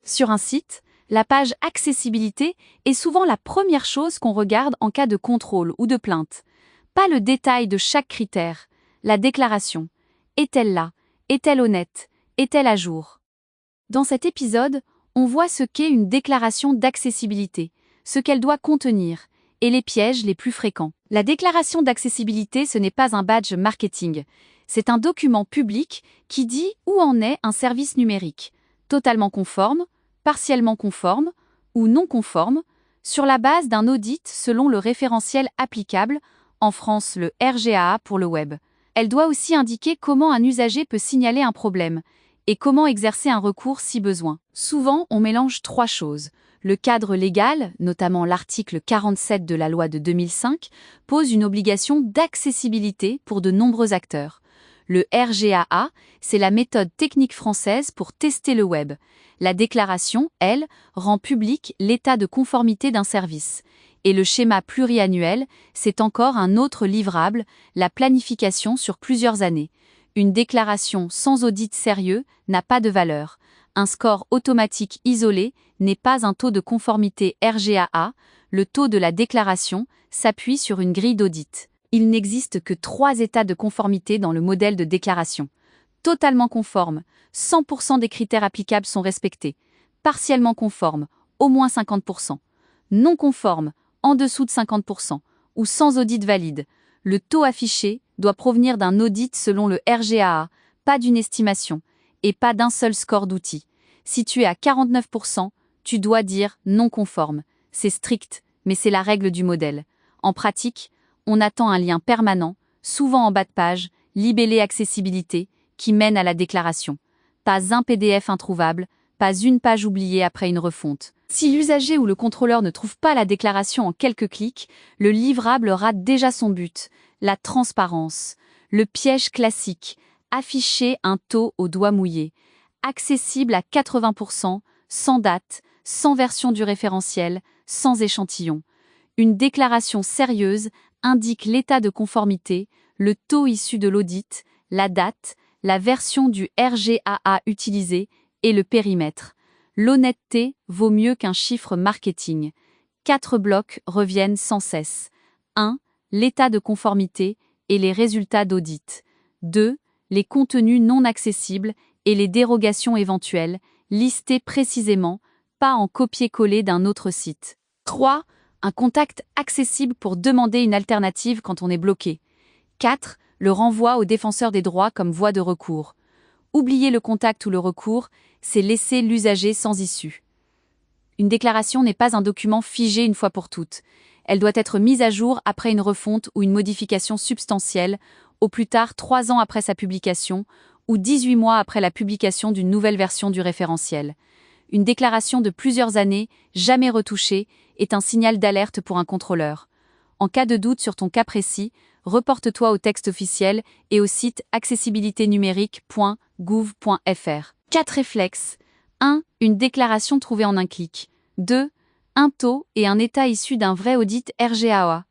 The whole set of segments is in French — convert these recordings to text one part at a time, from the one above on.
Sur un site, la page accessibilité est souvent la première chose qu'on regarde en cas de contrôle ou de plainte. Pas le détail de chaque critère, la déclaration. Est-elle là? Est-elle honnête? Est-elle à jour? Dans cet épisode, on voit ce qu'est une déclaration d'accessibilité, ce qu'elle doit contenir, et les pièges les plus fréquents. La déclaration d'accessibilité, ce n'est pas un badge marketing. C'est un document public qui dit où en est un service numérique, totalement conforme, partiellement conforme ou non conforme, sur la base d'un audit selon le référentiel applicable, en France le RGAA pour le web. Elle doit aussi indiquer comment un usager peut signaler un problème et comment exercer un recours si besoin. Souvent, on mélange trois choses. Le cadre légal, notamment l'article 47 de la loi de 2005, pose une obligation d'accessibilité pour de nombreux acteurs. Le RGAA, c'est la méthode technique française pour tester le web. La déclaration, elle, rend public l'état de conformité d'un service. Et le schéma pluriannuel, c'est encore un autre livrable, la planification sur plusieurs années. Une déclaration sans audit sérieux n'a pas de valeur. Un score automatique isolé n'est pas un taux de conformité RGAA. Le taux de la déclaration s'appuie sur une grille d'audit. Il n'existe que 3 états de conformité dans le modèle de déclaration. Totalement conforme, 100% des critères applicables sont respectés. Partiellement conforme, au moins 50%. Non conforme, en dessous de 50%. Ou sans audit valide. Le taux affiché doit provenir d'un audit selon le RGAA, pas d'une estimation, et pas d'un seul score d'outil. Si tu es à 49%, tu dois dire non conforme. C'est strict, mais c'est la règle du modèle. En pratique, on attend un lien permanent, souvent en bas de page, libellé accessibilité, qui mène à la déclaration. Pas un PDF introuvable, pas une page oubliée après une refonte. Si l'usager ou le contrôleur ne trouve pas la déclaration en quelques clics, le livrable rate déjà son but, la transparence. Le piège classique, afficher un taux au doigt mouillé. Accessible à 80%, sans date, sans version du référentiel, sans échantillon. Une déclaration sérieuse indique l'état de conformité, le taux issu de l'audit, la date, la version du RGAA utilisée et le périmètre. L'honnêteté vaut mieux qu'un chiffre marketing. 4 blocs reviennent sans cesse. 1. L'état de conformité et les résultats d'audit. 2. Les contenus non accessibles et les dérogations éventuelles, listés précisément, pas en copier-coller d'un autre site. 3. Un contact accessible pour demander une alternative quand on est bloqué. 4. Le renvoi au défenseur des droits comme voie de recours. Oublier le contact ou le recours, c'est laisser l'usager sans issue. Une déclaration n'est pas un document figé une fois pour toutes. Elle doit être mise à jour après une refonte ou une modification substantielle, au plus tard 3 ans après sa publication, ou 18 mois après la publication d'une nouvelle version du référentiel. Une déclaration de plusieurs années, jamais retouchée, est un signal d'alerte pour un contrôleur. En cas de doute sur ton cas précis, reporte-toi au texte officiel et au site accessibilitésnumérique.gouv.fr. 4 réflexes. 1. Une déclaration trouvée en un clic. 2. Un taux et un état issu d'un vrai audit RGAA.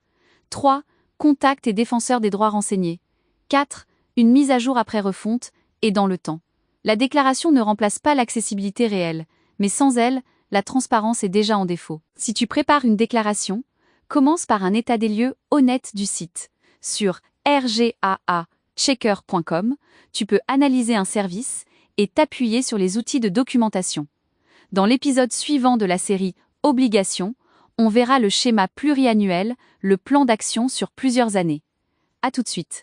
3. Contact et défenseur des droits renseignés. 4. Une mise à jour après refonte et dans le temps. La déclaration ne remplace pas l'accessibilité réelle, mais sans elle, la transparence est déjà en défaut. Si tu prépares une déclaration, commence par un état des lieux honnête du site. Sur rgaachecker.com, tu peux analyser un service et t'appuyer sur les outils de documentation. Dans l'épisode suivant de la série Obligations, on verra le schéma pluriannuel, le plan d'action sur plusieurs années. À tout de suite.